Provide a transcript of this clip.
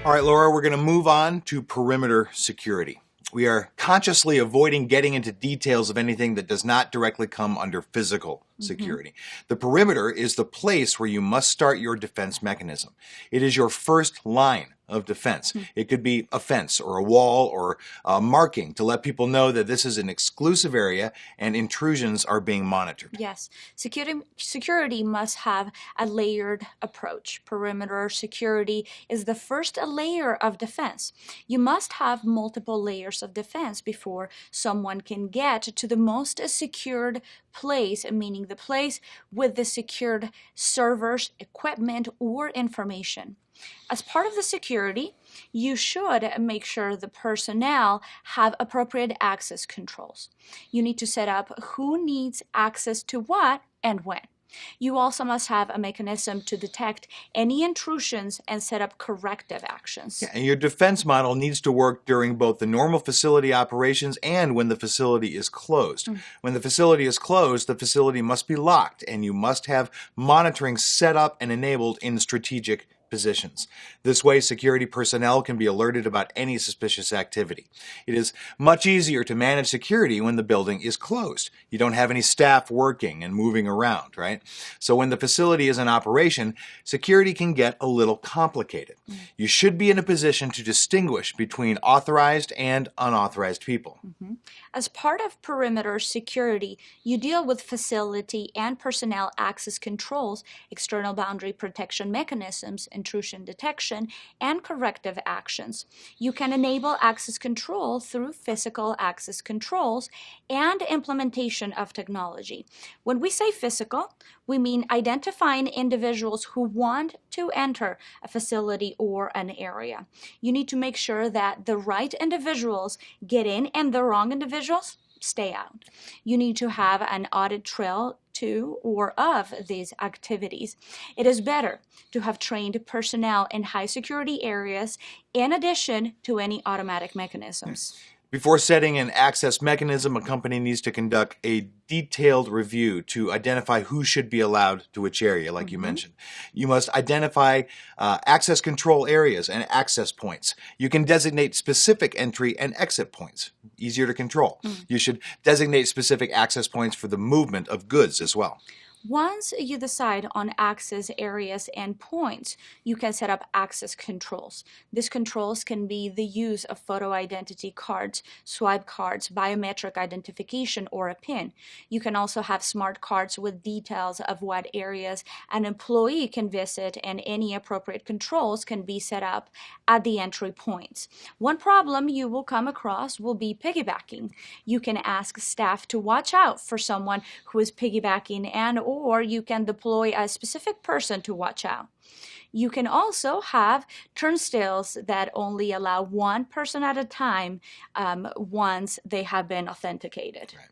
All right, Laura, we're going to move on to perimeter security. We are consciously avoiding getting into details of anything that does not directly come under physical security. The perimeter is the place where you must start your defense mechanism. It is your first line of defense. It could be a fence or a wall or a marking to let people know that this is an exclusive area and intrusions are being monitored. Yes, security must have a layered approach. Perimeter security is the first layer of defense. You must have multiple layers of defense before someone can get to the most secured place, meaning the place with the secured servers, equipment, or information. As part of the security, you should make sure the personnel have appropriate access controls. You need to set up who needs access to what and when. You also must have a mechanism to detect any intrusions and set up corrective actions. And your defense model needs to work during both the normal facility operations and when the facility is closed. When the facility is closed, the facility must be locked, and you must have monitoring set up and enabled in strategic positions. This way, security personnel can be alerted about any suspicious activity. It is much easier to manage security when the building is closed. You don't have any staff working and moving around, right? So when the facility is in operation, security can get a little complicated. You should be in a position to distinguish between authorized and unauthorized people. As part of perimeter security, you deal with facility and personnel access controls, external boundary protection mechanisms, intrusion detection, and corrective actions. You can enable access control through physical access controls and implementation of technology. When we say physical, we mean identifying individuals who want to enter a facility or an area. You need to make sure that the right individuals get in and the wrong individuals stay out. You need to have an audit trail to or of these activities. It is better to have trained personnel in high security areas in addition to any automatic mechanisms. Before setting an access mechanism, a company needs to conduct a detailed review to identify who should be allowed to which area, like you mentioned. You must identify access control areas and access points. You can designate specific entry and exit points, easier to control. You should designate specific access points for the movement of goods as well. Once you decide on access areas and points, you can set up access controls. These controls can be the use of photo identity cards, swipe cards, biometric identification, or a PIN. You can also have smart cards with details of what areas an employee can visit, and any appropriate controls can be set up at the entry points. One problem you will come across will be piggybacking. You can ask staff to watch out for someone who is piggybacking, or you can deploy a specific person to watch out. You can also have turnstiles that only allow one person at a time once they have been authenticated. Right.